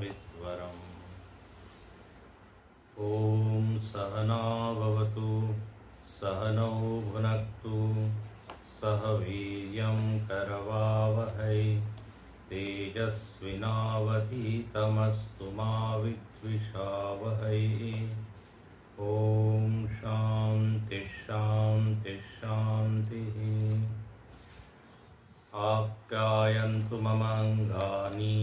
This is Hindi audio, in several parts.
सवित्वरम्। ॐ सहना भवतु सहनौ भुनक्तु सह वीर्यं करवावहै तेजस्विनावधीतमस्तु मा विद्विषावहै। ॐ शान्ति शान्ति शान्तिः। आप्यायन्तु ममाङ्गानि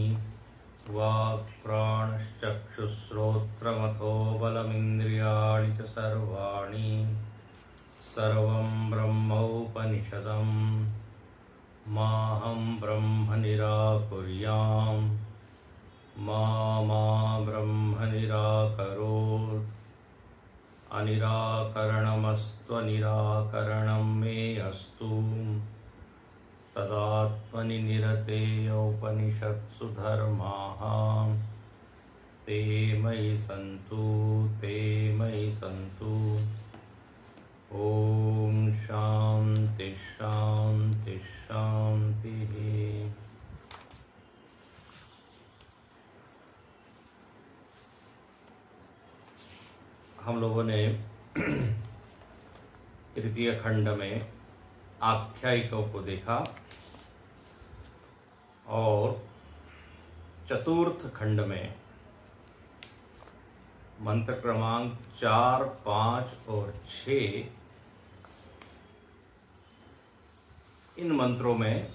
वाक्प्राणश्चक्षुश्रोत्रमथो बलमिन्द्रियाणि च सर्वाणि। सर्वं ब्रह्मोपनिषदं माहं ब्रह्म निराकुर्यां मा ब्रह्म निराकरोत्। अनिराकरणमस्त्वनिराकरणं मे अस्तु। तदात्मनि निरतेय उपनिषत्सु धर्माः ते मयि सन्तु ते मयि सन्तु। ॐ शान्ति शान्ति शान्तिः। हम लोगों ने तृतीय खंड में आख्यायिकों को देखा और चतुर्थ खंड में मंत्र क्रमांक 4, 5 और 6 इन मंत्रों में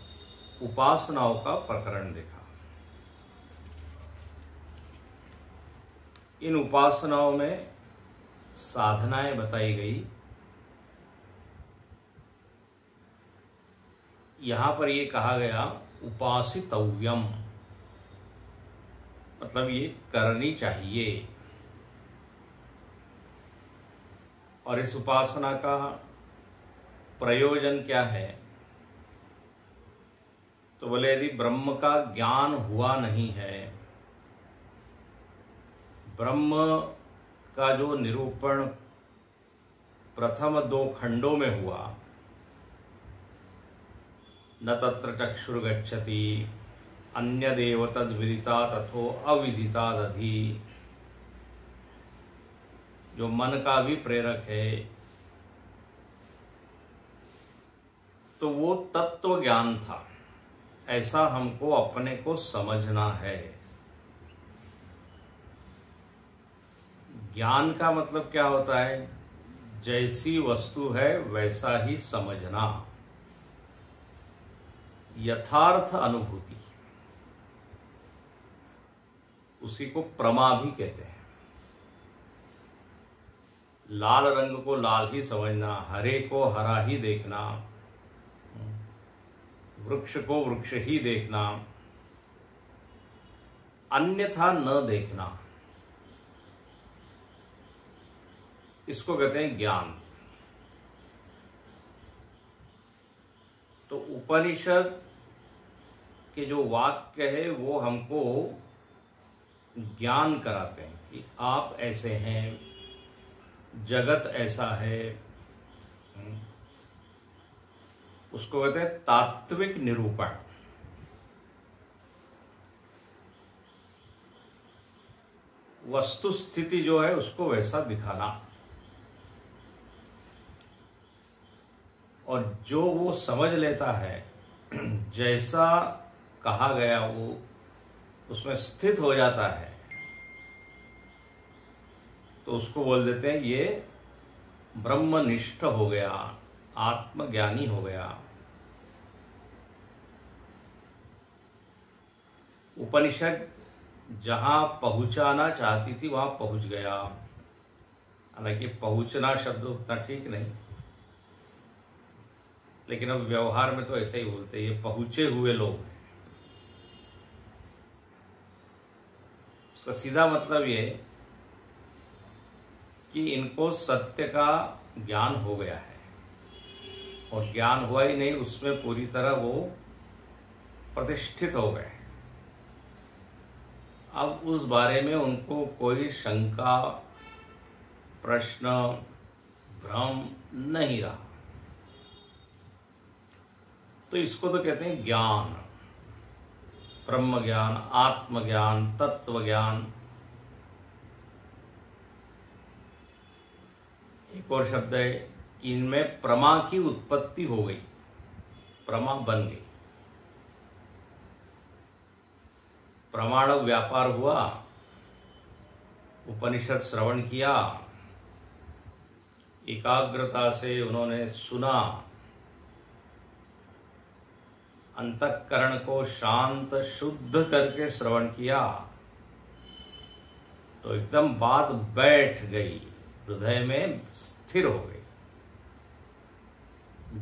उपासनाओं का प्रकरण देखा। इन उपासनाओं में साधनाएं बताई गई। यहां पर ये कहा गया उपासितव्यम, मतलब ये करनी चाहिए। और इस उपासना का प्रयोजन क्या है? तो बोले यदि ब्रह्म का ज्ञान हुआ नहीं है, ब्रह्म का जो निरूपण प्रथम 2 खंडों में हुआ, न तत्र चक्षुर्गच्छति अन्यदेव तद्विदिता तथो अविदिता दधि, जो मन का भी प्रेरक है, तो वो तत्व ज्ञान था। ऐसा हमको अपने को समझना है। ज्ञान का मतलब क्या होता है? जैसी वस्तु है वैसा ही समझना, यथार्थ अनुभूति, उसी को प्रमा भी कहते हैं। लाल रंग को लाल ही समझना, हरे को हरा ही देखना, वृक्ष को वृक्ष ही देखना, अन्यथा न देखना, इसको कहते हैं ज्ञान। तो उपनिषद के जो वाक्य है वो हमको ज्ञान कराते हैं कि आप ऐसे हैं, जगत ऐसा है। उसको कहते हैं तात्विक निरूपण। वस्तु स्थिति जो है उसको वैसा दिखाना, और जो वो समझ लेता है, जैसा कहा गया वो उसमें स्थित हो जाता है, तो उसको बोल देते हैं ये ब्रह्मनिष्ठ हो गया, आत्मज्ञानी हो गया। उपनिषद जहां पहुंचाना चाहती थी वहां पहुंच गया। हालांकि पहुंचना शब्द उतना ठीक नहीं, लेकिन अब व्यवहार में तो ऐसे ही बोलते हैं, ये पहुंचे हुए लोग। उसका सीधा मतलब ये कि इनको सत्य का ज्ञान हो गया है, और ज्ञान हुआ ही नहीं, उसमें पूरी तरह वो प्रतिष्ठित हो गए। अब उस बारे में उनको कोई शंका, प्रश्न, भ्रम नहीं रहा। तो इसको तो कहते हैं ज्ञान। ब्रह्म ज्ञान, आत्मज्ञान, तत्व ज्ञान। एक और शब्द है कि इनमें प्रमा की उत्पत्ति हो गई, प्रमा बन गई, प्रमाण व्यापार हुआ, उपनिषद श्रवण किया, एकाग्रता से उन्होंने सुना, अंतःकरण को शांत शुद्ध करके श्रवण किया, तो एकदम बात बैठ गई, हृदय में स्थिर हो गई,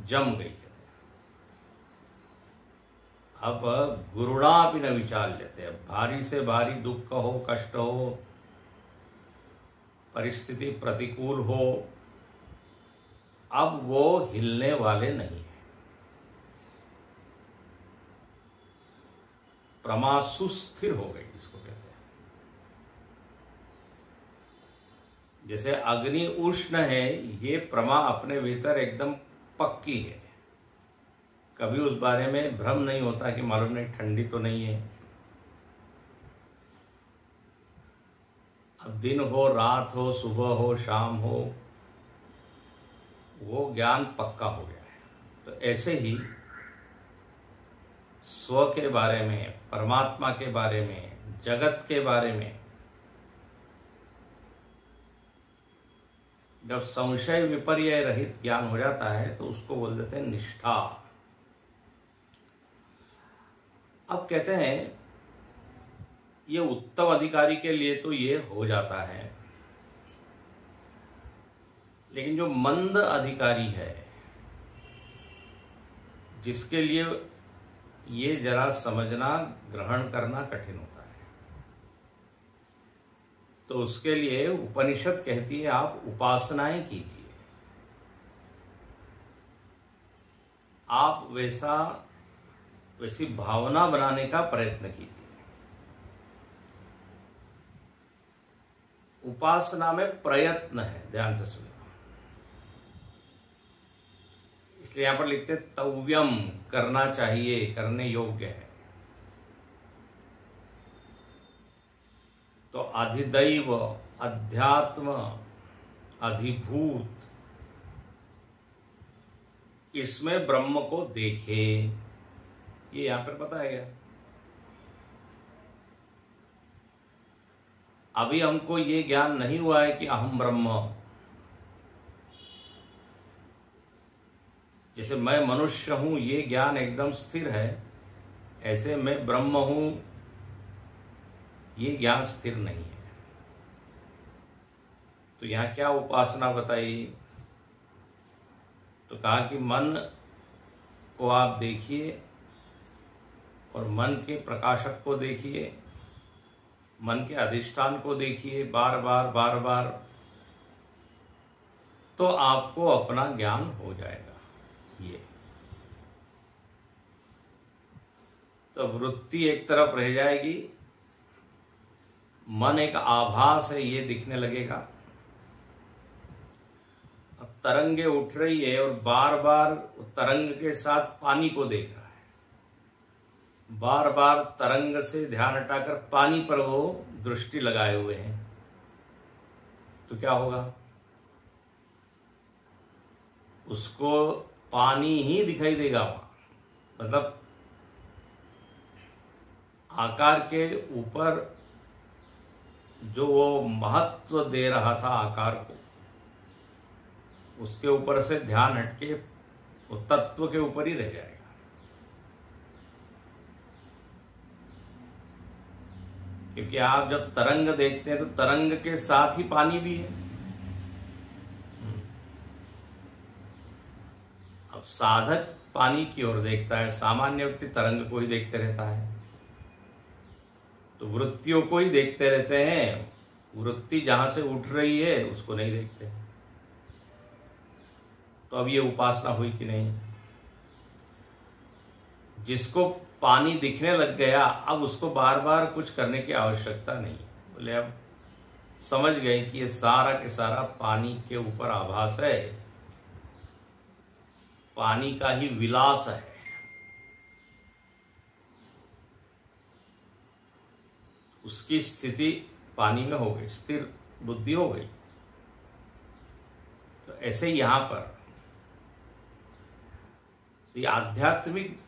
जम गई। अब गुरुणापि न विचाल्यते, भारी से भारी दुख हो, कष्ट हो, परिस्थिति प्रतिकूल हो, अब वो हिलने वाले नहीं है। प्रमा सुस्थिर हो गई, जिसको कहते हैं। जैसे अग्नि उष्ण है, ये प्रमा अपने भीतर एकदम पक्की है, कभी उस बारे में भ्रम नहीं होता कि मालूम नहीं ठंडी तो नहीं है। अब दिन हो, रात हो, सुबह हो, शाम हो, वो ज्ञान पक्का हो गया है। तो ऐसे ही स्व के बारे में, परमात्मा के बारे में, जगत के बारे में जब संशय विपर्य रहित ज्ञान हो जाता है तो उसको बोल देते हैं निष्ठा। अब कहते हैं ये उत्तम अधिकारी के लिए तो ये हो जाता है, लेकिन जो मंद अधिकारी है, जिसके लिए ये जरा समझना, ग्रहण करना कठिन होता है, तो उसके लिए उपनिषद कहती है आप उपासनाएं कीजिए, आप वैसी भावना बनाने का प्रयत्न कीजिए। उपासना में प्रयत्न है, ध्यान से सुनिए। इसलिए यहां पर लिखते तव्यम, करना चाहिए, करने योग्य है। तो अधिदैव, अध्यात्म, अधिभूत, इसमें ब्रह्म को देखे, ये यहां पर बताया गया। अभी हमको ये ज्ञान नहीं हुआ है कि अहम ब्रह्म, जैसे मैं मनुष्य हूं, ये ज्ञान एकदम स्थिर है, ऐसे मैं ब्रह्म हूं, ये ज्ञान स्थिर नहीं है। तो यहां क्या उपासना बताई? तो कहा कि मन को आप देखिए और मन के प्रकाशक को देखिए, मन के अधिष्ठान को देखिए, बार बार, तो आपको अपना ज्ञान हो जाएगा। ये तो वृत्ति एक तरफ रह जाएगी, मन एक आभास है, ये दिखने लगेगा। अब तरंगे उठ रही है और बार बार तरंग के साथ पानी को देख रहा है, बार बार तरंग से ध्यान हटाकर पानी पर वो दृष्टि लगाए हुए हैं, तो क्या होगा? उसको पानी ही दिखाई देगा वहां। मतलब आकार के ऊपर जो वो महत्व दे रहा था आकार को, उसके ऊपर से ध्यान हटके वो तत्व के ऊपर ही रह जाएगा। क्योंकि आप जब तरंग देखते हैं तो तरंग के साथ ही पानी भी है। अब साधक पानी की ओर देखता है, सामान्य व्यक्ति तरंग को ही देखते रहता है। तो वृत्तियों को ही देखते रहते हैं, वृत्ति जहां से उठ रही है उसको नहीं देखते। तो अब ये उपासना हुई कि नहीं? जिसको पानी दिखने लग गया, अब उसको बार बार कुछ करने की आवश्यकता नहीं। बोले अब समझ गए कि ये सारा के सारा पानी के ऊपर आभास है, पानी का ही विलास है। उसकी स्थिति पानी में हो गई, स्थिर बुद्धि हो गई। तो ऐसे यहां पर तो ये आध्यात्मिक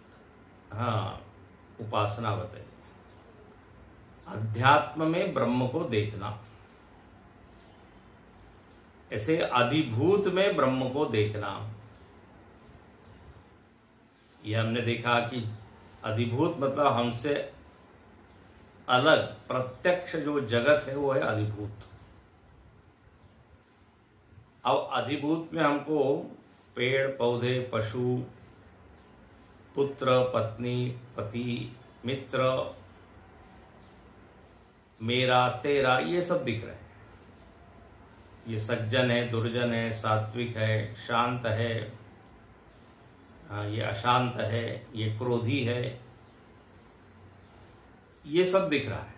उपासना बताइए। अध्यात्म में ब्रह्म को देखना, ऐसे अधिभूत में ब्रह्म को देखना। यह हमने देखा कि अधिभूत मतलब हमसे अलग प्रत्यक्ष जो जगत है वो है अधिभूत। अब अधिभूत में हमको पेड़ पौधे, पशु, पुत्र, पत्नी, पति, मित्र, मेरा, तेरा, ये सब दिख रहे हैं। ये सज्जन है, दुर्जन है, सात्विक है, शांत है, ये अशांत है, ये क्रोधी है, ये सब दिख रहा है।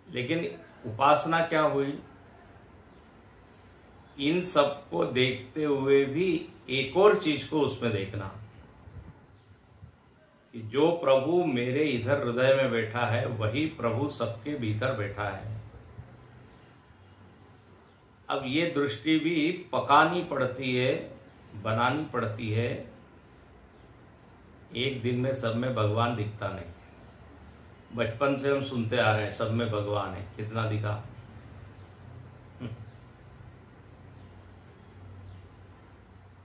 लेकिन उपासना क्या हुई? इन सबको देखते हुए भी एक और चीज को उसमें देखना कि जो प्रभु मेरे इधर हृदय में बैठा है वही प्रभु सबके भीतर बैठा है। अब ये दृष्टि भी पकानी पड़ती है, बनानी पड़ती है। एक दिन में सब में भगवान दिखता नहीं। बचपन से हम सुनते आ रहे हैं सब में भगवान है, कितना दिखा?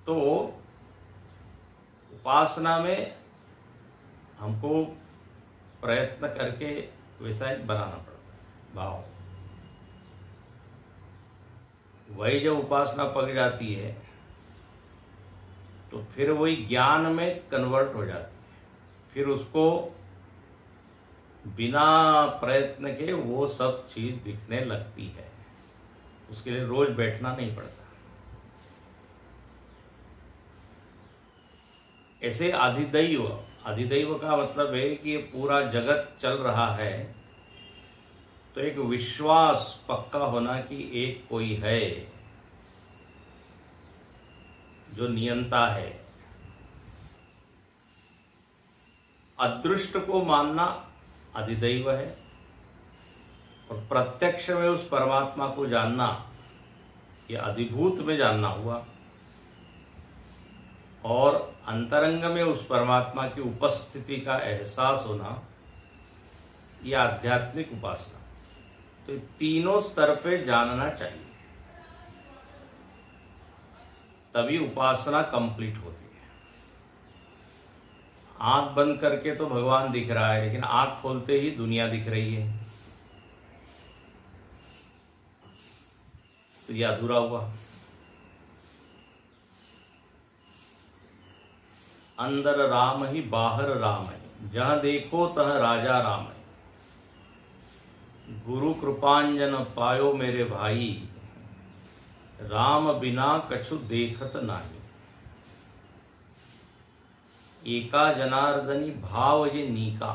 तो उपासना में हमको प्रयत्न करके वैसा एक बनाना पड़ता है भाव। वही जब उपासना पक जाती है तो फिर वही ज्ञान में कन्वर्ट हो जाती है। फिर उसको बिना प्रयत्न के वो सब चीज दिखने लगती है। उसके लिए रोज बैठना नहीं पड़ता। ऐसे अधिदैव का मतलब है कि ये पूरा जगत चल रहा है तो एक विश्वास पक्का होना कि एक कोई है जो नियंता है। अदृष्ट को मानना अधिदैव है और प्रत्यक्ष में उस परमात्मा को जानना ये अधिभूत में जानना हुआ। और अंतरंग में उस परमात्मा की उपस्थिति का एहसास होना यह आध्यात्मिक उपासना। तो तीनों स्तर पे जानना चाहिए, तभी उपासना कंप्लीट होती है। आंख बंद करके तो भगवान दिख रहा है, लेकिन आंख खोलते ही दुनिया दिख रही है, तो यह अधूरा हुआ। अंदर राम ही बाहर राम है, जहां देखो तह राजा राम है। गुरु कृपांजन पायो मेरे भाई, राम बिना कछु देखत नाही। एका जनार्दनी भाव ये नीका,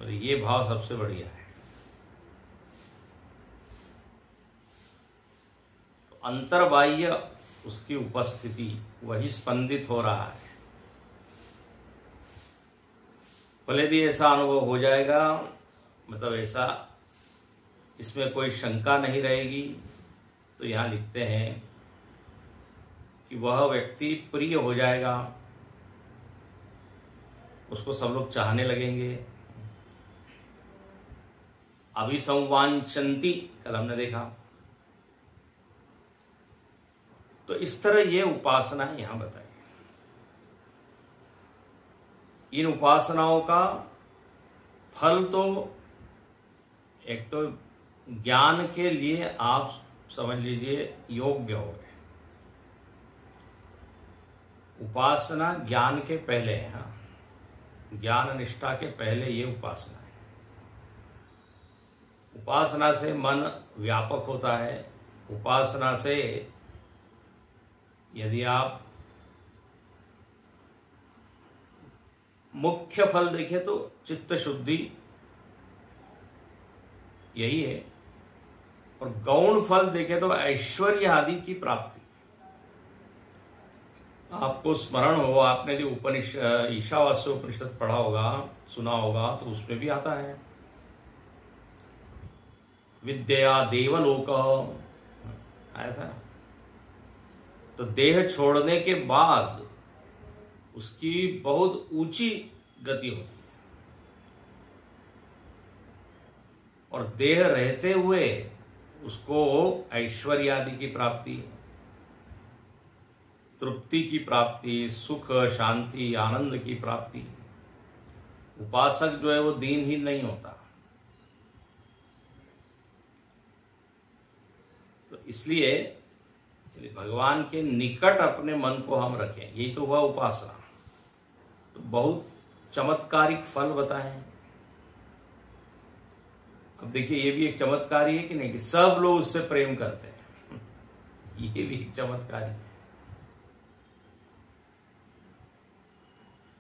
और ये भाव सबसे बढ़िया है। तो अंतर्बाह्य उसकी उपस्थिति वही स्पंदित हो रहा है। भले यदि ऐसा अनुभव हो जाएगा, मतलब ऐसा इसमें कोई शंका नहीं रहेगी, तो यहां लिखते हैं कि वह व्यक्ति प्रिय हो जाएगा, उसको सब लोग चाहने लगेंगे। अभिसंवांचन्ति कल हमने देखा। तो इस तरह ये उपासना यहां बताई। इन उपासनाओं का फल तो एक तो ज्ञान के लिए आप समझ लीजिए योग्य हो गए। उपासना ज्ञान के पहले है। हाँ, ज्ञान निष्ठा के पहले ये उपासना है। उपासना से मन व्यापक होता है। उपासना से यदि आप मुख्य फल देखें तो चित्त शुद्धि यही है, और गौण फल देखें तो ऐश्वर्य आदि की प्राप्ति। आपको स्मरण हो, आपने जो ईशावास्य उपनिषद पढ़ा होगा, सुना होगा, तो उसमें भी आता है विद्या देवलोक आया था। तो देह छोड़ने के बाद उसकी बहुत ऊंची गति होती है, और देह रहते हुए उसको ऐश्वर्य आदि की प्राप्ति, तृप्ति की प्राप्ति, सुख शांति आनंद की प्राप्ति। उपासक जो है वो दीनहीन नहीं होता। तो इसलिए यदि भगवान के निकट अपने मन को हम रखें, यही तो हुआ उपासना। तो बहुत चमत्कारिक फल बताए हैं। अब देखिए, ये भी एक चमत्कारी है कि नहीं, कि सब लोग उससे प्रेम करते हैं। ये भी एक चमत्कारी है।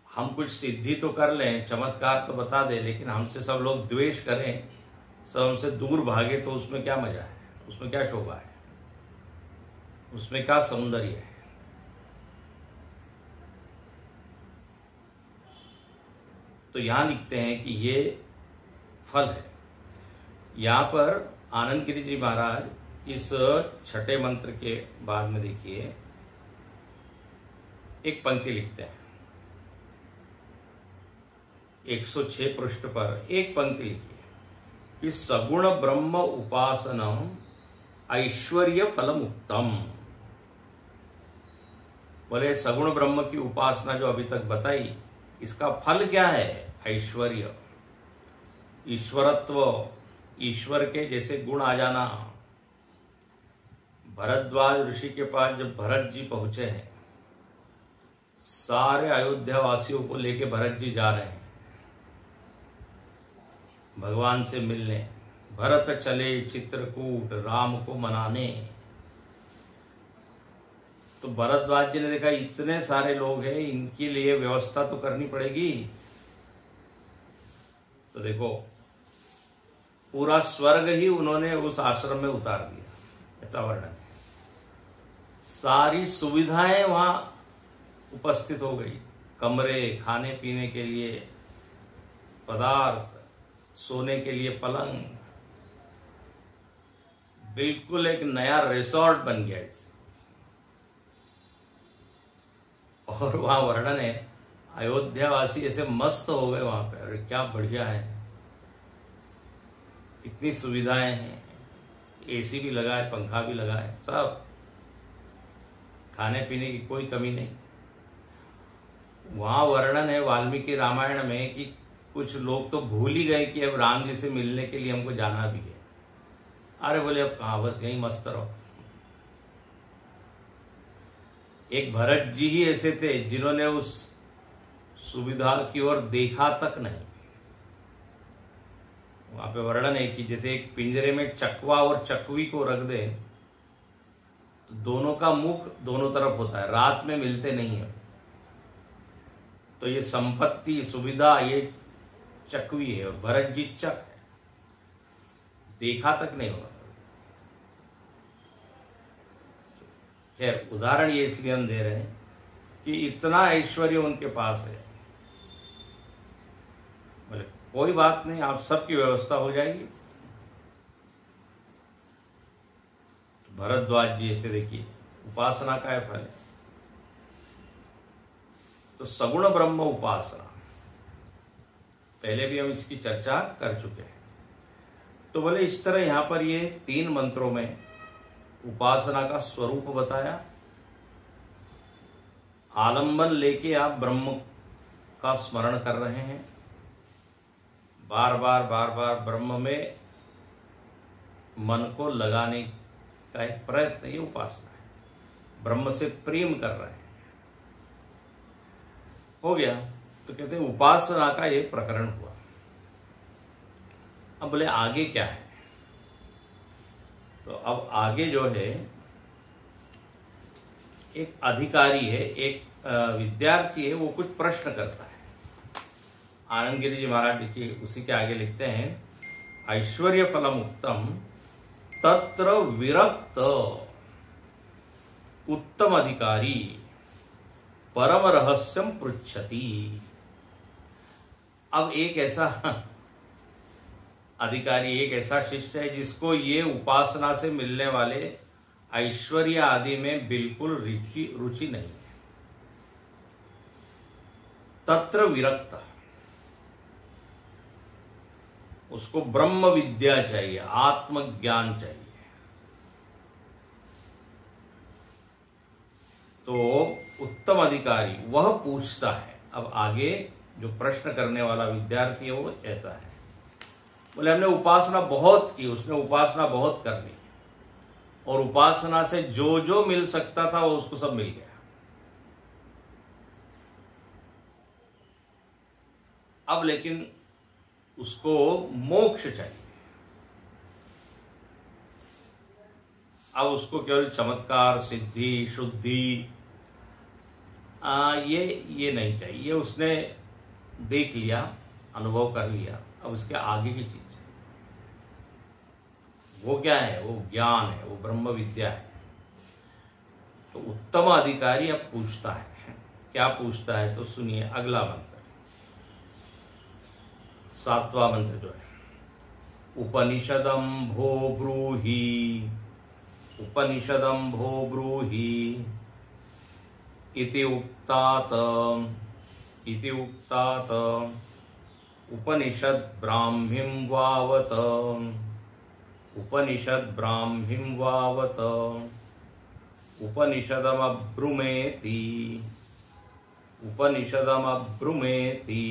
हम कुछ सिद्धि तो कर लें, चमत्कार तो बता दे, लेकिन हमसे सब लोग द्वेष करें, सब हमसे दूर भागे, तो उसमें क्या मजा है, उसमें क्या शोभा है, उसमें क्या सौंदर्य है। तो यहां लिखते हैं कि ये फल है। यहां पर आनंद गिरी जी महाराज इस छठे मंत्र के बाद में देखिए एक पंक्ति लिखते हैं। 106 पृष्ठ पर एक पंक्ति लिखी है कि सगुण ब्रह्म उपासनम ऐश्वर्य फलम उत्तम। बोले सगुण ब्रह्म की उपासना जो अभी तक बताई, इसका फल क्या है? ऐश्वर्य, ईश्वरत्व, ईश्वर के जैसे गुण आ जाना। भरद्वाज ऋषि के पास जब भरत जी पहुंचे हैं, सारे अयोध्या वासियों को लेके भरत जी जा रहे हैं भगवान से मिलने। भरत चले चित्रकूट राम को मनाने। तो भरद्वाज जी ने देखा इतने सारे लोग हैं, इनके लिए व्यवस्था तो करनी पड़ेगी। तो देखो, पूरा स्वर्ग ही उन्होंने उस आश्रम में उतार दिया, ऐसा वर्णन है। सारी सुविधाएं वहां उपस्थित हो गई, कमरे, खाने पीने के लिए पदार्थ, सोने के लिए पलंग, बिल्कुल एक नया रिसोर्ट बन गया इसे। और वहां वर्णन है, अयोध्या वासी ऐसे मस्त हो गए वहां पे, अरे क्या बढ़िया है, कितनी सुविधाएं हैं, एसी भी लगा है, पंखा भी लगा है, सब, खाने पीने की कोई कमी नहीं। वहां वर्णन है वाल्मीकि रामायण में कि कुछ लोग तो भूल ही गए कि अब राम जी से मिलने के लिए हमको जाना भी है। अरे बोले अब कहां, बस यहीं मस्त रहो। एक भरत जी ही ऐसे थे जिन्होंने उस सुविधा की ओर देखा तक नहीं। वहां पे वर्णन है कि जैसे एक पिंजरे में चकवा और चकवी को रख दे, तो दोनों का मुख दोनों तरफ होता है, रात में मिलते नहीं है। तो ये संपत्ति, सुविधा, ये चकवी है, और भरत जी चक है, देखा तक नहीं होगा। खैर, उदाहरण ये इसलिए हम दे रहे हैं कि इतना ऐश्वर्य उनके पास है। बोले कोई बात नहीं, आप सबकी व्यवस्था हो जाएगी। तो भरद्वाज जी ऐसे देखिए, उपासना का है फल है। तो सगुण ब्रह्म उपासना, पहले भी हम इसकी चर्चा कर चुके हैं। तो बोले इस तरह यहां पर ये 3 मंत्रों में उपासना का स्वरूप बताया। आलंबन लेके आप ब्रह्म का स्मरण कर रहे हैं, बार बार ब्रह्म में मन को लगाने का एक प्रयत्न, ये उपासना है। ब्रह्म से प्रेम कर रहे हैं, हो गया। तो कहते हैं उपासना का ये प्रकरण हुआ। अब बोले आगे क्या है? तो अब आगे जो है, एक अधिकारी है, एक विद्यार्थी है, वो कुछ प्रश्न करता है। आनंद गिरी जी महाराज देखिए उसी के आगे लिखते हैं, ऐश्वर्य फलम उत्तम तत्र विरक्त उत्तम अधिकारी परम रहस्यम पृच्छति। अब एक ऐसा अधिकारी, एक ऐसा शिष्य है जिसको ये उपासना से मिलने वाले ऐश्वर्य आदि में बिल्कुल रुचि नहीं है। तत्र विरक्त, उसको ब्रह्म विद्या चाहिए, आत्मज्ञान चाहिए। तो उत्तम अधिकारी वह पूछता है। अब आगे जो प्रश्न करने वाला विद्यार्थी है वो ऐसा है, बोले हमने उपासना बहुत की, उसने उपासना बहुत कर ली और उपासना से जो जो मिल सकता था वो उसको सब मिल गया। अब लेकिन उसको मोक्ष चाहिए। अब उसको केवल चमत्कार, सिद्धि, शुद्धि ये नहीं चाहिए। ये उसने देख लिया, अनुभव कर लिया, अब उसके आगे की चीज है। वो क्या है? वो ज्ञान है, वो ब्रह्म विद्या है। तो उत्तम अधिकारी अब पूछता है, क्या पूछता है? तो सुनिए अगला मंत्र, 7वां मंत्र जो है, उपनिषदं भो ब्रूहि, उपनिषदं भो ब्रूहि इति उक्तात उपनिषद ब्राह्मीं वावत, उपनिषद ब्राह्मीं वावत उपनिषदमब्रुमेति, उपनिषदमब्रुमेति।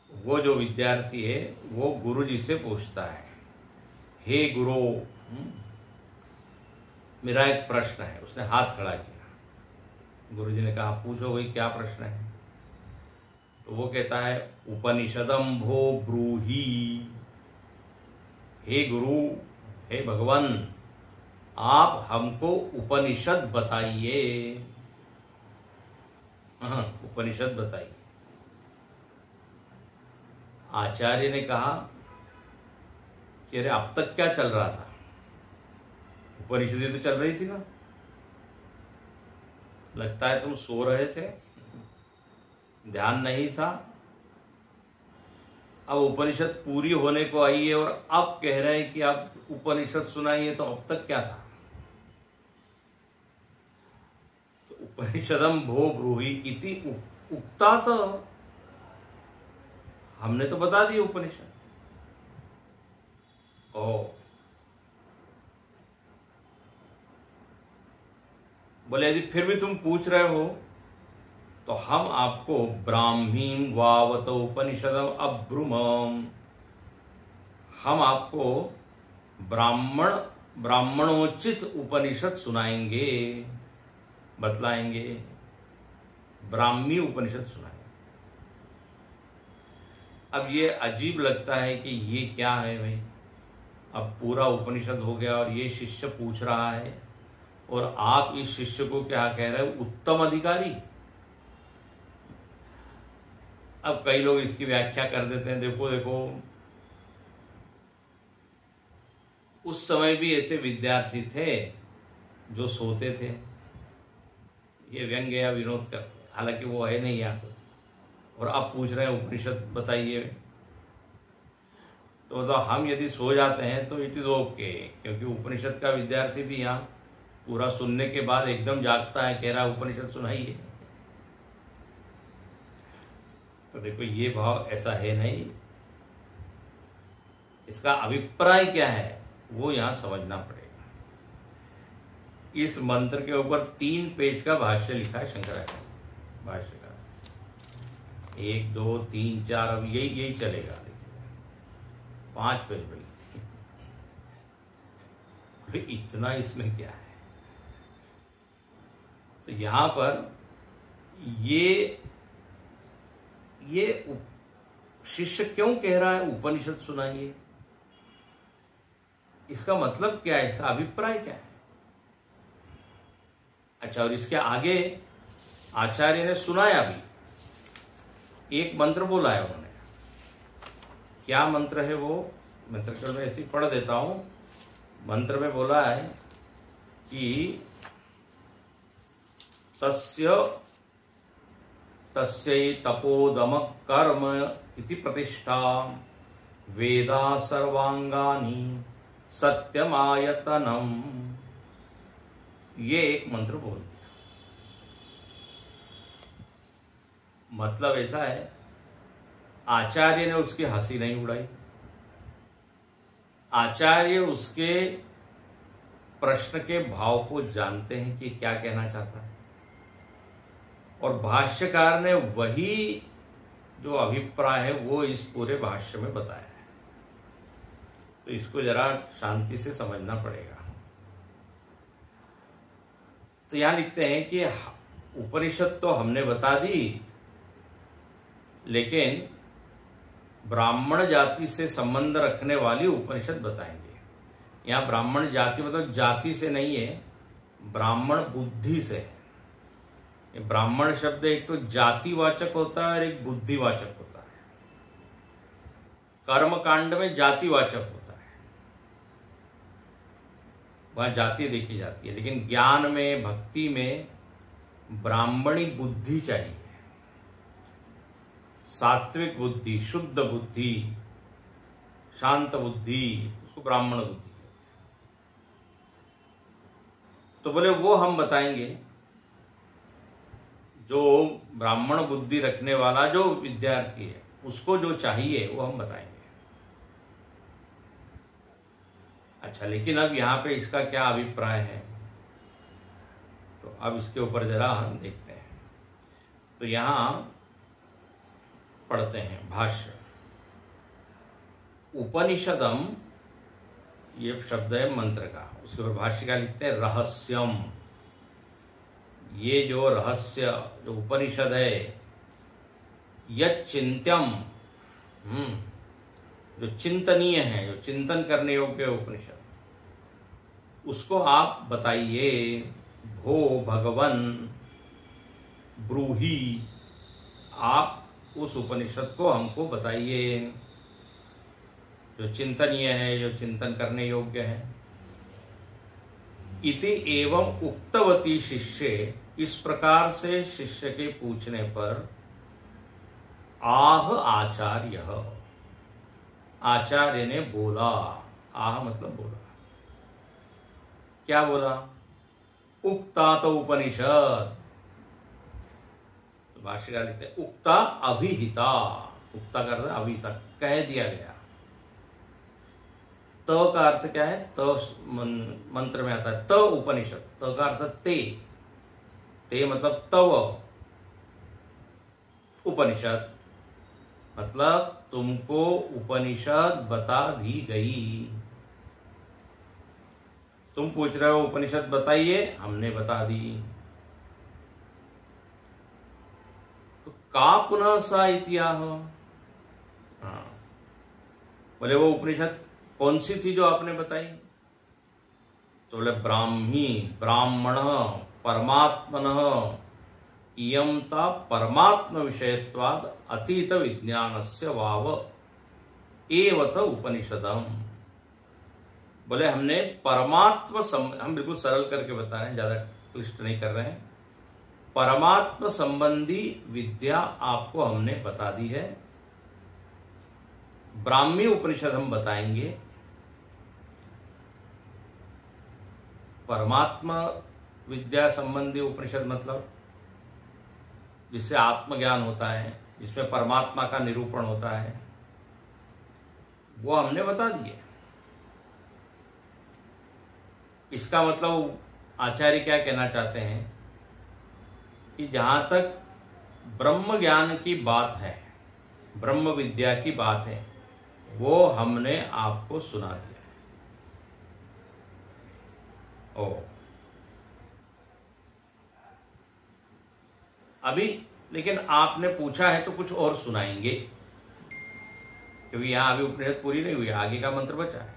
वो जो विद्यार्थी है वो गुरु जी से पूछता है, हे गुरु, मेरा एक प्रश्न है। उसने हाथ खड़ा किया। गुरु जी ने कहा, पूछो भाई क्या प्रश्न है? तो वो कहता है, उपनिषदम भो ब्रूहि, हे गुरु, हे भगवान, आप हमको उपनिषद बताइए। उपनिषद बताइए। आचार्य ने कहा कि अरे अब तक क्या चल रहा था? उपनिषदें तो चल रही थी ना, लगता है तुम सो रहे थे, ध्यान नहीं था। अब उपनिषद पूरी होने को आई है और अब कह रहे हैं कि आप उपनिषद सुनाइए, तो अब तक क्या था? तो उपनिषदम भो ब्रूहि इति उक्ता, तो हमने तो बता दी उपनिषद। बोले यदि फिर भी तुम पूछ रहे हो तो हम आपको ब्राह्मीं वावत उपनिषदम अब्रुमम्, हम आपको ब्राह्मणोचित उपनिषद सुनाएंगे, बतलाएंगे, ब्राह्मी उपनिषद सुनाएंगे। अब ये अजीब लगता है कि ये क्या है भाई? अब पूरा उपनिषद हो गया और ये शिष्य पूछ रहा है और आप इस शिष्य को क्या कह रहे हो? उत्तम अधिकारी। अब कई लोग इसकी व्याख्या कर देते हैं, देखो देखो, उस समय भी ऐसे विद्यार्थी थे जो सोते थे, ये व्यंग्य या विनोद करते, हालांकि वो है नहीं यहाँ, और आप पूछ रहे हैं उपनिषद बताइए। तो मतलब हम यदि सो जाते हैं तो इट इज ओके, क्योंकि उपनिषद का विद्यार्थी भी यहाँ पूरा सुनने के बाद एकदम जागता है, कह रहा है उपनिषद सुनाइए। तो देखो ये भाव ऐसा है नहीं, इसका अभिप्राय क्या है वो यहां समझना पड़ेगा। इस मंत्र के ऊपर 3 पेज का भाष्य लिखा है शंकराचार्य भाष्य का, 1 2 3 4, अब यही चलेगा। देखिए 5 पेज बड़ी, इतना इसमें क्या है? तो यहां पर ये शिष्य क्यों कह रहा है उपनिषद सुनाइए? इसका मतलब क्या है? इसका अभिप्राय क्या है? अच्छा, और इसके आगे आचार्य ने सुनाया भी, एक मंत्र बोला है उन्होंने। क्या मंत्र है वो? मंत्र को मैं ऐसे ही पढ़ देता हूं। मंत्र में बोला है कि तस्य तस्यै तपोदम कर्म इति प्रतिष्ठा वेदा सर्वांगानि सत्यमायतनम। ये एक मंत्र बोल दिया। मतलब ऐसा है, आचार्य ने उसकी हंसी नहीं उड़ाई, आचार्य उसके प्रश्न के भाव को जानते हैं कि क्या कहना चाहता है, और भाष्यकार ने वही जो अभिप्राय है वो इस पूरे भाष्य में बताया है। तो इसको जरा शांति से समझना पड़ेगा। तो यहां लिखते हैं कि उपनिषद तो हमने बता दी, लेकिन ब्राह्मण जाति से संबंध रखने वाली उपनिषद बताएंगे। यहां ब्राह्मण जाति मतलब जाति से नहीं है, ब्राह्मण बुद्धि से है। ब्राह्मण शब्द एक तो जातिवाचक होता है और एक बुद्धिवाचक होता है। कर्म कांड में जातिवाचक होता है, वहां जाति देखी जाती है, लेकिन ज्ञान में, भक्ति में ब्राह्मणी बुद्धि चाहिए। सात्विक बुद्धि, शुद्ध बुद्धि, शांत बुद्धि, उसको ब्राह्मण बुद्धि कहते हैं। तो बोले वो हम बताएंगे। जो ब्राह्मण बुद्धि रखने वाला जो विद्यार्थी है उसको जो चाहिए वो हम बताएंगे। अच्छा, लेकिन अब यहां पे इसका क्या अभिप्राय है, तो अब इसके ऊपर जरा हम देखते हैं। तो यहां पढ़ते हैं भाष्य। उपनिषदम, ये शब्द है मंत्र का, उसके ऊपर भाष्य का लिखते हैं रहस्यम। ये जो रहस्य, जो उपनिषद है, यच्चिंत्यम, जो चिंतनीय है, जो चिंतन करने योग्य उपनिषद, उसको आप बताइए। भो भगवन ब्रूहि, आप उस उपनिषद को हमको बताइए जो चिंतनीय है, जो चिंतन करने योग्य है। इति एवं उक्तवती शिष्य, इस प्रकार से शिष्य के पूछने पर आह आचार्य, आचार्य ने बोला। आह मतलब बोला। क्या बोला? उक्ता तो उपनिषद। भाष्यकार लिखते हैं उक्ता अभिहिता। उक्ता का अर्थ अभी तक कह दिया गया। त का अर्थ क्या है? त मंत्र में आता है त उपनिषद। त का अर्थ ते, ते मतलब तव उपनिषद, मतलब तुमको उपनिषद बता दी गई। तुम पूछ रहे हो उपनिषद बताइए, हमने बता दी। तो का पुनः सा इतिहाह, बोले वो उपनिषद कौन सी थी जो आपने बताई? तो बोले ब्राह्मी, ब्राह्मण, परमात्मन, इयमता परमात्म विषयत्वाद अतीत विज्ञानस्य वाव एवत उपनिषदम। बोले हमने परमात्म हम बिल्कुल सरल करके बता रहे हैं, ज्यादा क्लिष्ट नहीं कर रहे हैं। परमात्म संबंधी विद्या आपको हमने बता दी है। ब्राह्मी उपनिषद हम बताएंगे। परमात्मा विद्या संबंधी उपनिषद मतलब जिससे आत्मज्ञान होता है, जिसमें परमात्मा का निरूपण होता है, वो हमने बता दिए। इसका मतलब आचार्य क्या कहना चाहते हैं कि जहां तक ब्रह्म ज्ञान की बात है, ब्रह्म विद्या की बात है, वो हमने आपको सुना दिया। ओ अभी लेकिन आपने पूछा है तो कुछ और सुनाएंगे, क्योंकि यहां अभी उपनिषद पूरी नहीं हुई, आगे का मंत्र बचा है।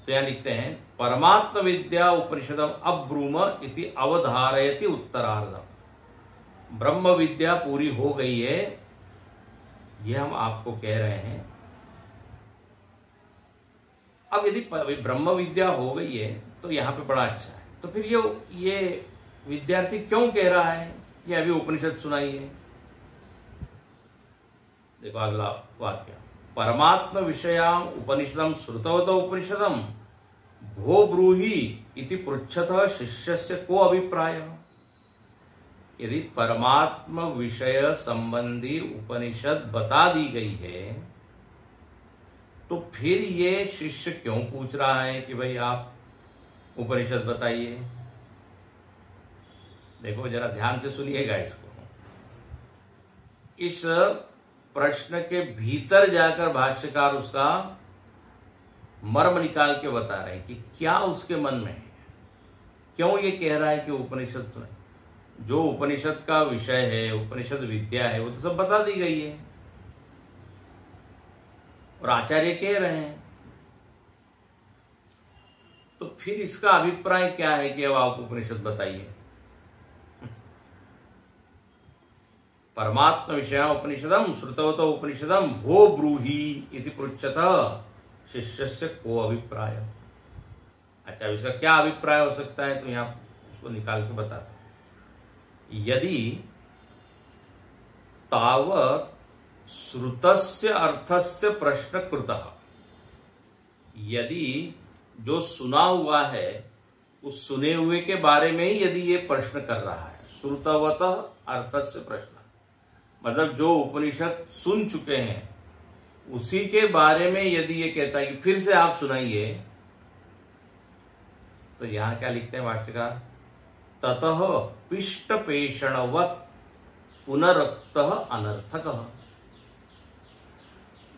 तो यहां लिखते हैं परमात्म विद्या उपनिषदम अब्रूम इति अवधारयति उत्तरार्धम। ब्रह्म विद्या पूरी हो गई है, ये हम आपको कह रहे हैं। अब यदि ब्रह्म विद्या हो गई है तो यहां पे बड़ा अच्छा है, तो फिर ये विद्यार्थी क्यों कह रहा है कि अभी उपनिषद सुनाइए? देखो अगला वाक्य, परमात्म विषयाम उपनिषदम श्रुतवतो उपनिषदम भो ब्रूहि इति पृच्छतः शिष्यस्य को अभिप्राय। यदि परमात्म विषय संबंधी उपनिषद बता दी गई है तो फिर ये शिष्य क्यों पूछ रहा है कि भाई आप उपनिषद बताइए? देखो जरा ध्यान से सुनिएगा इसको। इस प्रश्न के भीतर जाकर भाष्यकार उसका मर्म निकाल के बता रहे हैं कि क्या उसके मन में है, क्यों ये कह रहा है कि उपनिषद सुने। जो उपनिषद का विषय है, उपनिषद विद्या है, वो तो सब बता दी गई है और आचार्य कह रहे हैं। तो फिर इसका अभिप्राय क्या है कि अब आप उपनिषद बताइए। परमात्म विषय उपनिषदम श्रुतवतो उपनिषदम भो ब्रूहि इति पृच्छतः शिष्यस्य को अभिप्राय। अच्छा, इसका क्या अभिप्राय हो सकता है? तो यहां उसको निकाल के बताते हैं। यदि तावत् श्रुतस्य अर्थस्य प्रश्न कृतः, यदि जो सुना हुआ है उस सुने हुए के बारे में ही यदि ये प्रश्न कर रहा है, श्रुतवतः अर्थस्य प्रश्न, मतलब जो उपनिषद सुन चुके हैं उसी के बारे में यदि ये कहता है कि फिर से आप सुनाइए, तो यहां क्या लिखते हैं भाष्यकार, ततः पिष्ट पेषणवत् पुनरुक्तः अनर्थकः।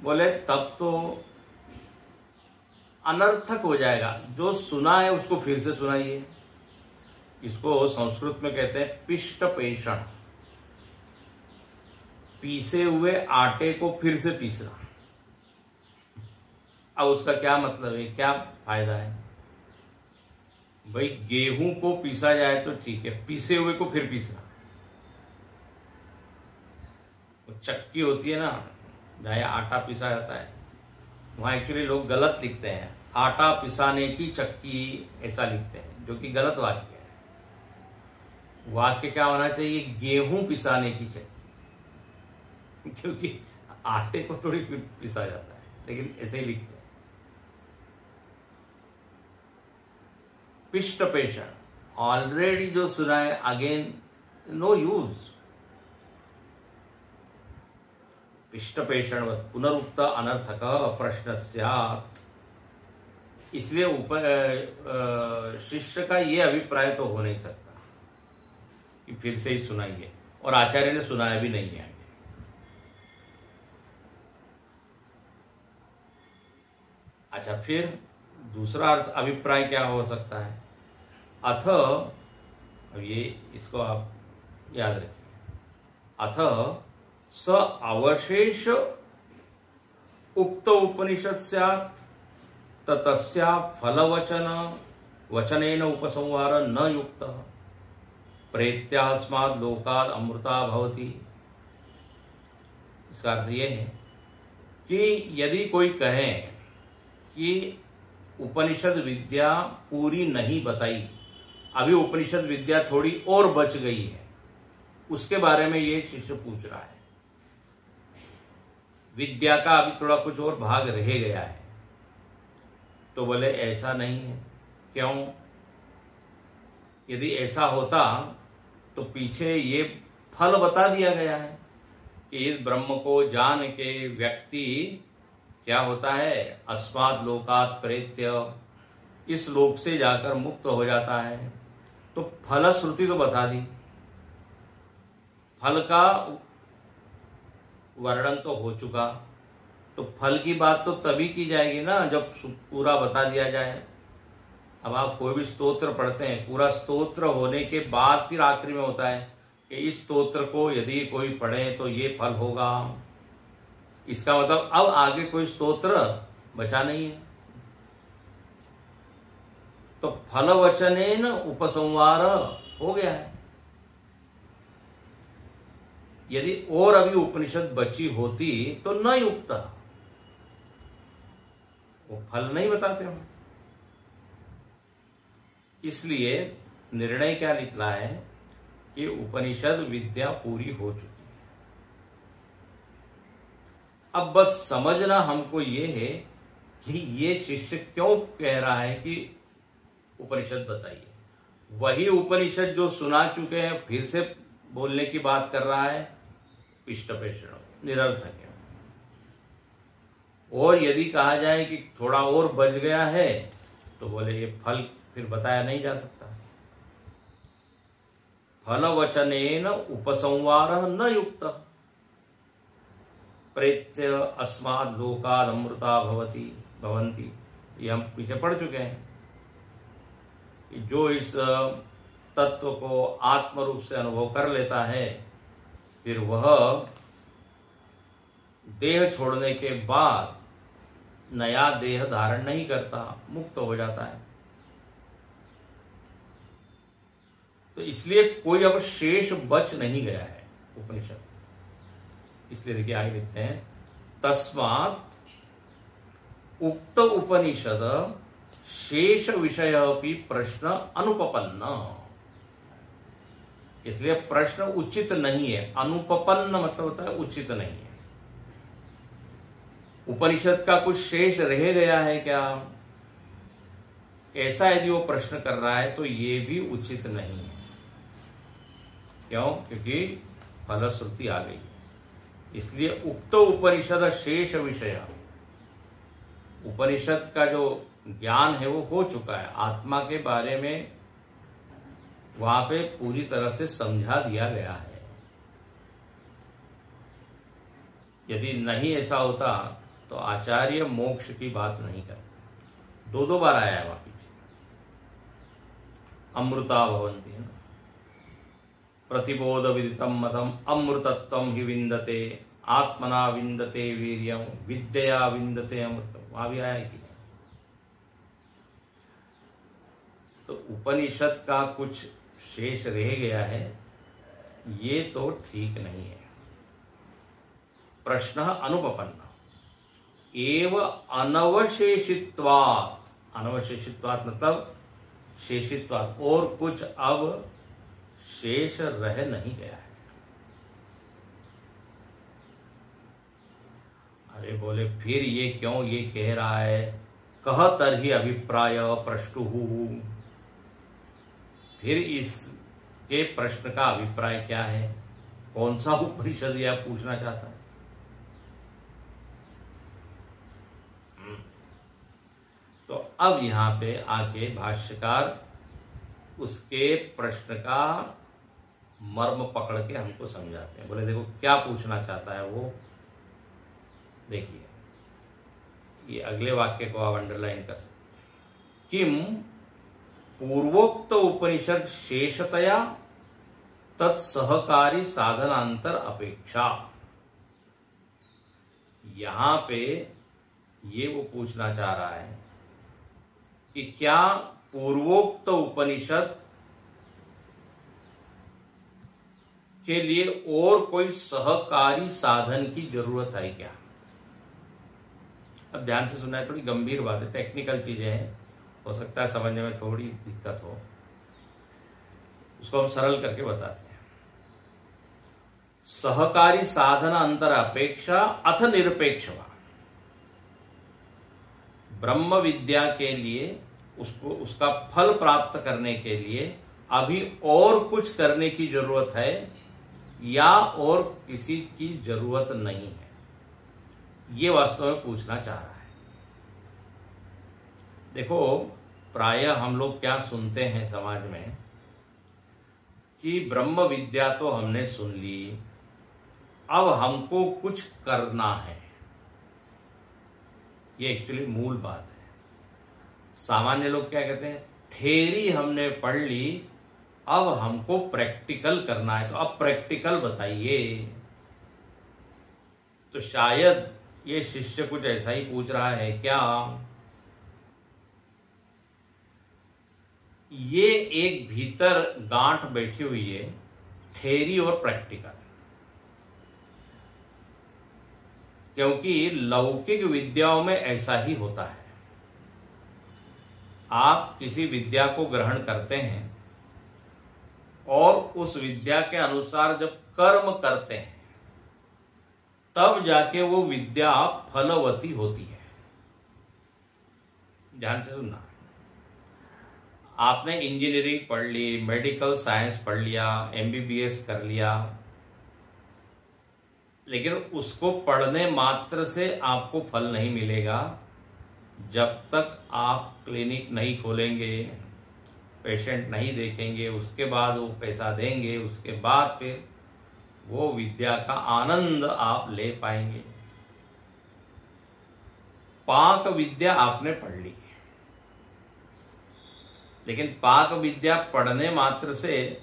बोले तब तो अनर्थक हो जाएगा, जो सुना है उसको फिर से सुनाइए। इसको संस्कृत में कहते हैं पिष्ट पेषण, पीसे हुए आटे को फिर से पीसना। अब उसका क्या मतलब है, क्या फायदा है? भाई गेहूं को पीसा जाए तो ठीक है, पीसे हुए को फिर पीसना। वो चक्की होती है ना जहां आटा पीसा जाता है, वहां एक्चुअली लोग गलत लिखते हैं, आटा पिसाने की चक्की ऐसा लिखते हैं, जो कि गलत वाक्य है। वाक्य क्या होना चाहिए, गेहूं पिसाने की चक्की, क्योंकि आटे को थोड़ी पिसा जाता है, लेकिन ऐसे ही लिखते हैं। पिष्ट पेषण, ऑलरेडी जो सुना है अगेन नो यूज। पिष्ट पेषण पुनरुक्त अनर्थक प्रश्न स्यात्। इसलिए शिष्य का ये अभिप्राय तो हो नहीं सकता कि फिर से ही सुनाइए, और आचार्य ने सुनाया भी नहीं है। अच्छा, फिर दूसरा अर्थ अभिप्राय क्या हो सकता है? अथ, अब ये इसको आप याद रखिए, अथ स अवशेष उक्त उपनिषद स्यात् तस्या फलवचन वचनेन उपसंहार न युक्त प्रेत्यास्माद् लोकाद् अमृता भवति। इसका अर्थ यह है कि यदि कोई कहे कि उपनिषद विद्या पूरी नहीं बताई, अभी उपनिषद विद्या थोड़ी और बच गई है, उसके बारे में ये शिष्य पूछ रहा है। विद्या का अभी थोड़ा कुछ और भाग रह गया है, तो बोले ऐसा नहीं है। क्यों? यदि ऐसा होता तो पीछे ये फल बता दिया गया है कि इस ब्रह्म को जान के व्यक्ति क्या होता है, अस्मात् लोकात् प्रेत्य, इस लोक से जाकर मुक्त हो जाता है। तो फल श्रुति तो बता दी, फल का वर्णन तो हो चुका, तो फल की बात तो तभी की जाएगी ना जब पूरा बता दिया जाए। अब आप कोई भी स्तोत्र पढ़ते हैं, पूरा स्तोत्र होने के बाद फिर आखिरी में होता है कि इस स्तोत्र को यदि कोई पढ़े तो ये फल होगा। इसका मतलब अब आगे कोई स्तोत्र बचा नहीं है। तो फल वचनेन उपसंहार हो गया है। यदि और अभी उपनिषद बची होती तो न युक्त, वो फल नहीं बताते हो। इसलिए निर्णय क्या निकला है कि उपनिषद विद्या पूरी हो चुकी है। अब बस समझना हमको ये है कि ये शिष्य क्यों कह रहा है कि उपनिषद बताइए। वही उपनिषद जो सुना चुके हैं फिर से बोलने की बात कर रहा है, पिष्ट पेषण, निरर्थक है। और यदि कहा जाए कि थोड़ा और बच गया है तो बोले ये फल फिर बताया नहीं जा सकता। फल वचनेन उपसंवार न युक्त प्रेत्य अस्मात् लोकाद अमृता भवंती। ये हम पीछे पढ़ चुके हैं। जो इस तत्व को आत्म रूप से अनुभव कर लेता है फिर वह देह छोड़ने के बाद नया देह धारण नहीं करता, मुक्त हो जाता है। तो इसलिए कोई अब शेष बच नहीं गया है उपनिषद। इसलिए देखिए आगे लिखते हैं, तस्मात् उक्त उपनिषद शेष विषय भी प्रश्न अनुपपन्न। इसलिए प्रश्न उचित नहीं है। अनुपपन्न मतलब होता है उचित नहीं है। उपनिषद का कुछ शेष रह गया है क्या, ऐसा यदि वो प्रश्न कर रहा है तो ये भी उचित नहीं है। क्यों? क्योंकि फलश्रुति आ गई है। इसलिए उक्त उपनिषद शेष विषय, उपनिषद का जो ज्ञान है वो हो चुका है। आत्मा के बारे में वहां पे पूरी तरह से समझा दिया गया है। यदि नहीं ऐसा होता तो आचार्य मोक्ष की बात नहीं करते। दो बार आया है वहां पीछे, अमृता भवंती है ना, प्रतिबोध विदितम मतम अमृतत्वम ही विंदते आत्मना विंदते वीर्यम विद्या विंदते अमृतम। वहां भी आया है कि नहीं? तो उपनिषद का कुछ शेष रह गया है, ये तो ठीक नहीं है। प्रश्न अनुपपन्न एव अनवशेषित्वात्। अनवशेषित्वात् मतलब शेषित्वात्, और कुछ अब शेष रह नहीं गया है। अरे बोले फिर ये क्यों ये कह रहा है? कह तरहि अभिप्राय प्रष्टुहु। फिर इसके प्रश्न का अभिप्राय क्या है? कौन सा उपनिषद यह पूछना चाहता है? तो अब यहां पे आके भाष्यकार उसके प्रश्न का मर्म पकड़ के हमको समझाते हैं। बोले देखो क्या पूछना चाहता है वो। देखिए ये अगले वाक्य को आप अंडरलाइन कर सकते हैं। किम पूर्वोक्त उपनिषद शेषतया तत्सहकारी साधनांतर अपेक्षा। यहां पे ये वो पूछना चाह रहा है कि क्या पूर्वोक्त उपनिषद के लिए और कोई सहकारी साधन की जरूरत है क्या? अब ध्यान से सुनना है, थोड़ी गंभीर बात है, टेक्निकल चीजें हैं, हो सकता है समझने में थोड़ी दिक्कत हो, उसको हम सरल करके बताते हैं। सहकारी साधन अंतर अपेक्षा अथ निरपेक्षवा। ब्रह्म विद्या के लिए उसको उसका फल प्राप्त करने के लिए अभी और कुछ करने की जरूरत है या और किसी की जरूरत नहीं है, ये वास्तव में पूछना चाह रहा है। देखो प्रायः हम लोग क्या सुनते हैं समाज में कि ब्रह्म विद्या तो हमने सुन ली, अब हमको कुछ करना है। ये एक्चुअली मूल बात है। सामान्य लोग क्या कहते हैं, थ्योरी हमने पढ़ ली, अब हमको प्रैक्टिकल करना है, तो अब प्रैक्टिकल बताइए। तो शायद ये शिष्य कुछ ऐसा ही पूछ रहा है क्या? ये एक भीतर गांठ बैठी हुई है, थ्योरी और प्रैक्टिकल। क्योंकि लौकिक विद्याओं में ऐसा ही होता है। आप किसी विद्या को ग्रहण करते हैं और उस विद्या के अनुसार जब कर्म करते हैं तब जाके वो विद्या फलवती होती है। ध्यान से सुनना। आपने इंजीनियरिंग पढ़ ली, मेडिकल साइंस पढ़ लिया, एमबीबीएस कर लिया, लेकिन उसको पढ़ने मात्र से आपको फल नहीं मिलेगा जब तक आप क्लिनिक नहीं खोलेंगे, पेशेंट नहीं देखेंगे, उसके बाद वो पैसा देंगे, उसके बाद फिर वो विद्या का आनंद आप ले पाएंगे। पाक विद्या आपने पढ़ ली, लेकिन पाक विद्या पढ़ने मात्र से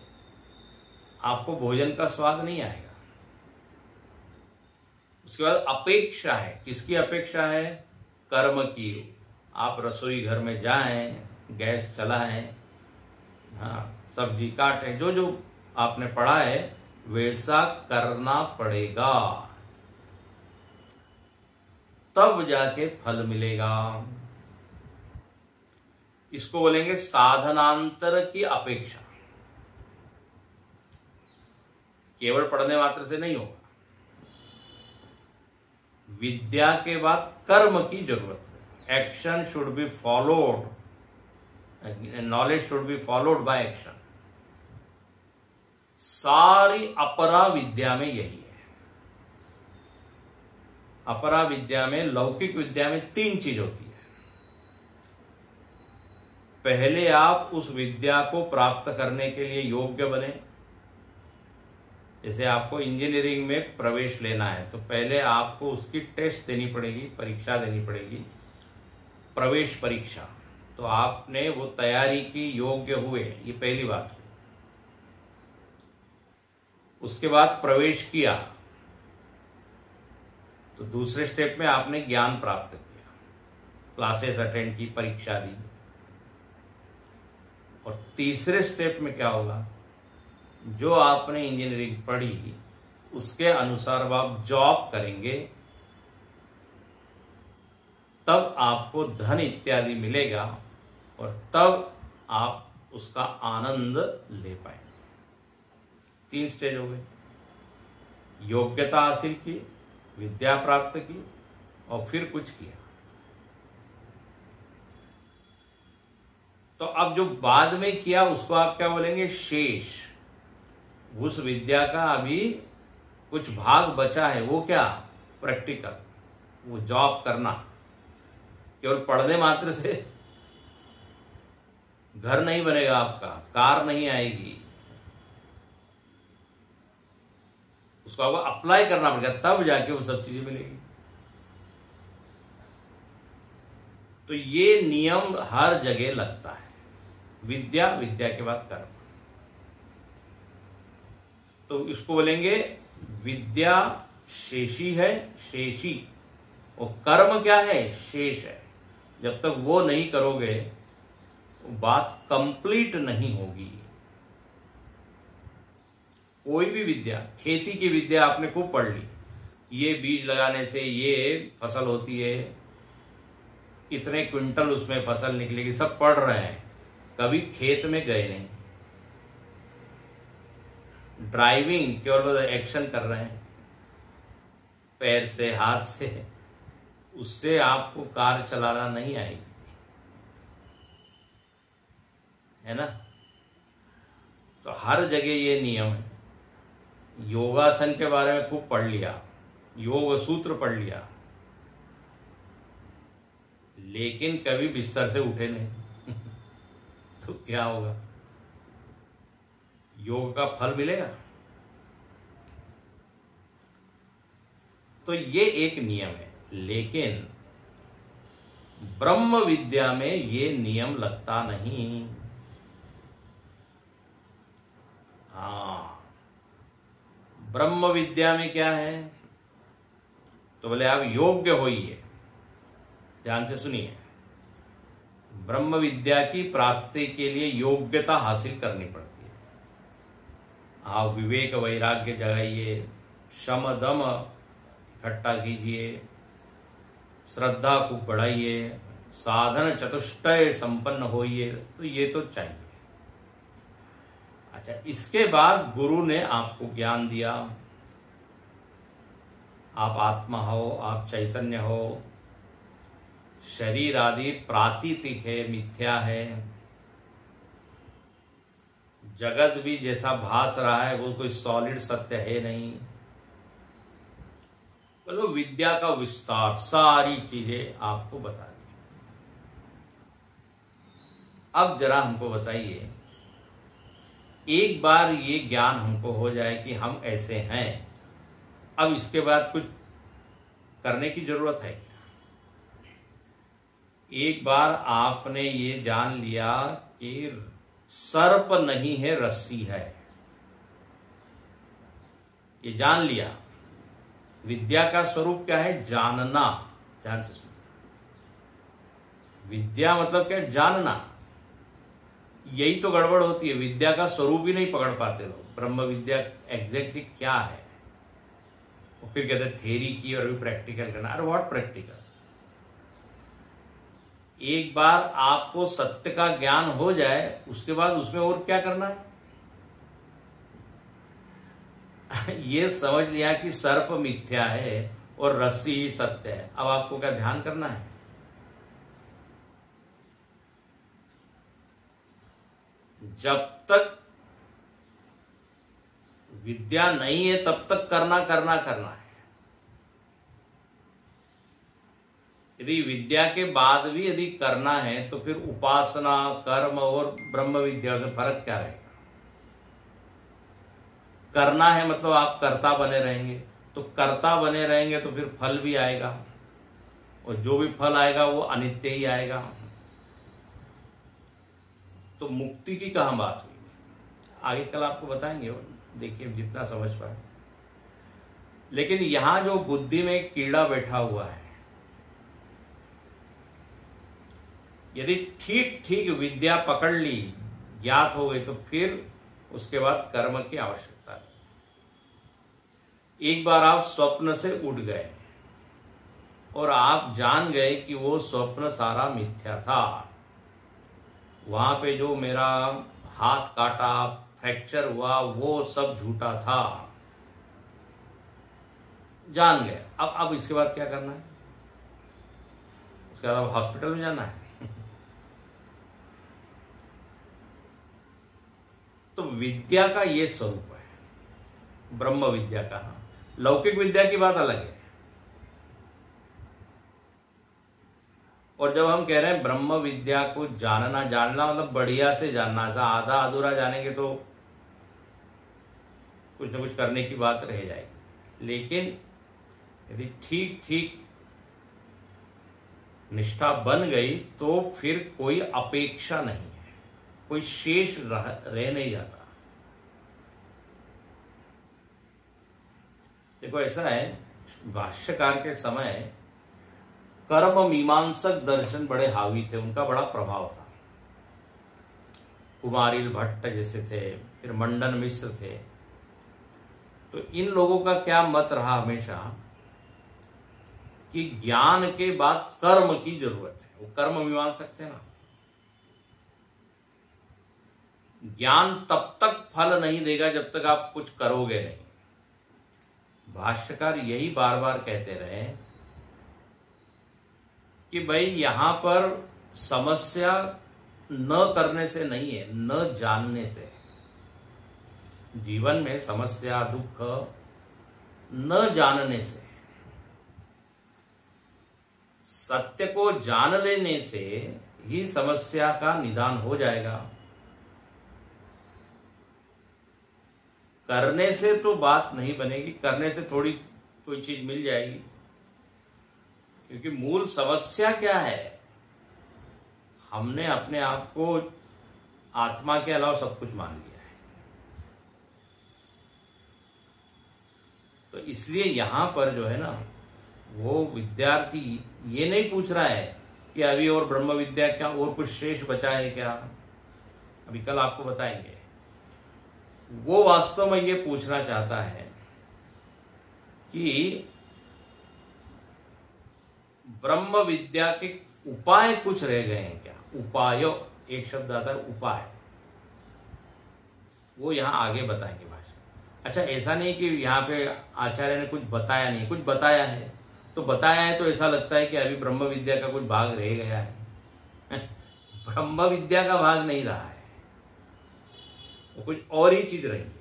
आपको भोजन का स्वाद नहीं आएगा। उसके बाद अपेक्षा है। किसकी अपेक्षा है? कर्म की। आप रसोई घर में जाएं, गैस चलाएं, हाँ, सब्जी काटें, जो जो आपने पढ़ा है वैसा करना पड़ेगा, तब जाके फल मिलेगा। इसको बोलेंगे साधनांतर की अपेक्षा। केवल पढ़ने मात्र से नहीं होगा। विद्या के बाद कर्म की जरूरत है। Action should be followed, knowledge should be followed by action. सारी अपरा विद्या में यही है। अपरा विद्या में, लौकिक विद्या में 3 चीज होती है। पहले आप उस विद्या को प्राप्त करने के लिए योग्य बने। जैसे आपको इंजीनियरिंग में प्रवेश लेना है तो पहले आपको उसकी टेस्ट देनी पड़ेगी, परीक्षा देनी पड़ेगी, प्रवेश परीक्षा। तो आपने वो तैयारी की, योग्य हुए, ये पहली बात हुई। उसके बाद प्रवेश किया तो दूसरे स्टेप में आपने ज्ञान प्राप्त किया, क्लासेस अटेंड की, परीक्षा दी। और तीसरे स्टेप में क्या होगा? जो आपने इंजीनियरिंग पढ़ी उसके अनुसार आप जॉब करेंगे, तब आपको धन इत्यादि मिलेगा और तब आप उसका आनंद ले पाएंगे। 3 स्टेज हो गए। योग्यता हासिल की, विद्या प्राप्त की और फिर कुछ किया। तो अब जो बाद में किया उसको आप क्या बोलेंगे? शेष। उस विद्या का अभी कुछ भाग बचा है, वो क्या? प्रैक्टिकल, वो जॉब करना। केवल पढ़ने मात्र से घर नहीं बनेगा आपका, कार नहीं आएगी, उसको आपको अप्लाई करना पड़ेगा, तब जाके वो सब चीजें मिलेगी। तो ये नियम हर जगह लगता है। विद्या, विद्या के बाद कर्म। तो इसको बोलेंगे विद्या शेषी है, शेषी, और कर्म क्या है? शेष है। जब तक वो नहीं करोगे बात कंप्लीट नहीं होगी। कोई भी विद्या, खेती की विद्या आपने खूब पढ़ ली, ये बीज लगाने से ये फसल होती है, इतने क्विंटल उसमें फसल निकलेगी, सब पढ़ रहे हैं, कभी खेत में गए नहीं। ड्राइविंग केवल एक्शन कर रहे हैं, पैर से, हाथ से, उससे आपको कार चलाना नहीं आएगी, है ना? तो हर जगह ये नियम है। योगासन के बारे में खूब पढ़ लिया, योग सूत्र पढ़ लिया, लेकिन कभी बिस्तर से उठे नहीं तो क्या होगा? योग का फल मिलेगा? तो ये एक नियम है। लेकिन ब्रह्म विद्या में ये नियम लगता नहीं। हाँ, ब्रह्म विद्या में क्या है? तो बोले आप योग्य होइए। ध्यान से सुनिए। ब्रह्म विद्या की प्राप्ति के लिए योग्यता हासिल करनी पड़ती है। आप विवेक वैराग्य जगाइए, शम दम इकट्ठा कीजिए, श्रद्धा को बढ़ाइए, साधन चतुष्टय संपन्न होइए, तो ये तो चाहिए। अच्छा, इसके बाद गुरु ने आपको ज्ञान दिया, आप आत्मा हो, आप चैतन्य हो, शरीर आदि प्रातीतिक है, मिथ्या है, जगत भी जैसा भास रहा है वो कोई सॉलिड सत्य है नहीं। बोलो विद्या का विस्तार, सारी चीजें आपको बता दी। अब जरा हमको बताइए, एक बार ये ज्ञान हमको हो जाए कि हम ऐसे हैं, अब इसके बाद कुछ करने की जरूरत है? एक बार आपने ये जान लिया कि सर्प नहीं है, रस्सी है, ये जान लिया। विद्या का स्वरूप क्या है? जानना। ध्यान से सुनो, विद्या मतलब क्या? जानना। यही तो गड़बड़ होती है, विद्या का स्वरूप ही नहीं पकड़ पाते लोग। ब्रह्म विद्या एग्जैक्टली क्या है? वो फिर कहते थ्योरी की और अभी प्रैक्टिकल करना। अरे व्हाट प्रैक्टिकल? एक बार आपको सत्य का ज्ञान हो जाए, उसके बाद उसमें और क्या करना है? ये समझ लिया कि सर्प मिथ्या है और रस्सी ही सत्य है। अब आपको क्या ध्यान करना है? जब तक विद्या नहीं है तब तक करना करना करना है। यदि विद्या के बाद भी यदि करना है तो फिर उपासना, कर्म और ब्रह्म विद्या में फर्क क्या रहेगा? करना है मतलब आप कर्ता बने रहेंगे, तो कर्ता बने रहेंगे तो फिर फल भी आएगा, और जो भी फल आएगा वो अनित्य ही आएगा। तो मुक्ति की कहां बात हुई? आगे कल आपको बताएंगे, देखिए जितना समझ पाए। लेकिन यहां जो बुद्धि में एक कीड़ा बैठा हुआ है, यदि ठीक ठीक विद्या पकड़ ली, ज्ञात हो गई, तो फिर उसके बाद कर्म की आवश्यकता है। एक बार आप स्वप्न से उठ गए और आप जान गए कि वो स्वप्न सारा मिथ्या था, वहां पे जो मेरा हाथ काटा, फ्रैक्चर हुआ, वो सब झूठा था, जान गए। अब इसके बाद क्या करना है? उसके बाद हॉस्पिटल में जाना है? तो विद्या का ये स्वरूप है, ब्रह्म विद्या का। लौकिक विद्या की बात अलग है। और जब हम कह रहे हैं ब्रह्म विद्या को जानना, जानना मतलब बढ़िया से जानना, ऐसा आधा अधूरा जानेंगे तो कुछ न कुछ करने की बात रह जाएगी। लेकिन यदि ठीक ठीक निष्ठा बन गई तो फिर कोई अपेक्षा नहीं है, कोई शेष रह नहीं जाता। देखो ऐसा है, भाष्यकार के समय कर्म मीमांसक दर्शन बड़े हावी थे, उनका बड़ा प्रभाव था। कुमारिल भट्ट जैसे थे, फिर मंडन मिश्र थे। तो इन लोगों का क्या मत रहा हमेशा कि ज्ञान के बाद कर्म की जरूरत है। वो कर्म मीमांसक थे ना। ज्ञान तब तक फल नहीं देगा जब तक आप कुछ करोगे नहीं। भाष्यकार यही बार बार कहते रहे कि भाई यहां पर समस्या न करने से नहीं है, न जानने से। जीवन में समस्या, दुख न जानने से। सत्य को जान लेने से ही समस्या का निदान हो जाएगा। करने से तो बात नहीं बनेगी, करने से थोड़ी कोई चीज मिल जाएगी। क्योंकि मूल समस्या क्या है? हमने अपने आप को आत्मा के अलावा सब कुछ मान लिया है। तो इसलिए यहां पर जो है ना, वो विद्यार्थी ये नहीं पूछ रहा है कि अभी और ब्रह्म विद्या क्या और कुछ शेष बचा है क्या। अभी कल आपको बताएंगे। वो वास्तव में ये पूछना चाहता है कि ब्रह्म विद्या के उपाय कुछ रह गए हैं क्या? उपायो एक शब्द आता है उपाय, वो यहां आगे बताएंगे भाषा। अच्छा, ऐसा नहीं कि यहाँ पे आचार्य ने कुछ बताया नहीं, कुछ बताया है। तो बताया है तो ऐसा लगता है कि अभी ब्रह्म विद्या का कुछ भाग रह गया है। ब्रह्म विद्या का भाग नहीं रहा है, वो कुछ और ही चीज रही है।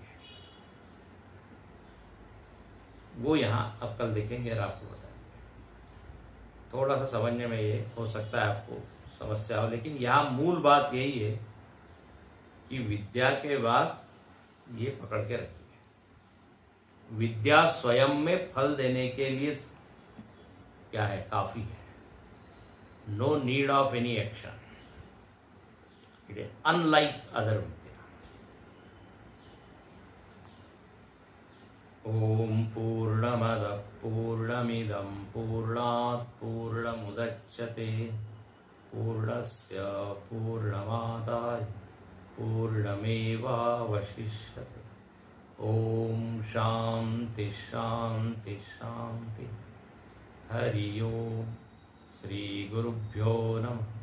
वो यहां अब कल देखेंगे और आपको बताएंगे। थोड़ा सा समझने में ये हो सकता है आपको समस्या हो, लेकिन यहां मूल बात यही है कि विद्या के बाद ये पकड़ के रखिए, विद्या स्वयं में फल देने के लिए क्या है? काफी है। No need of any action, it is unlike other विद्या। ओम पूर्णमद पूर्णमिदं पूर्णात् पूर्णमुदच्यते पूर्णस्य पूर्णमादाय पूर्णमेवावशिष्यते। ओम शांति शांति शांति। हरि ओम। श्री गुरुभ्यो नमः।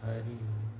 हरि ओम।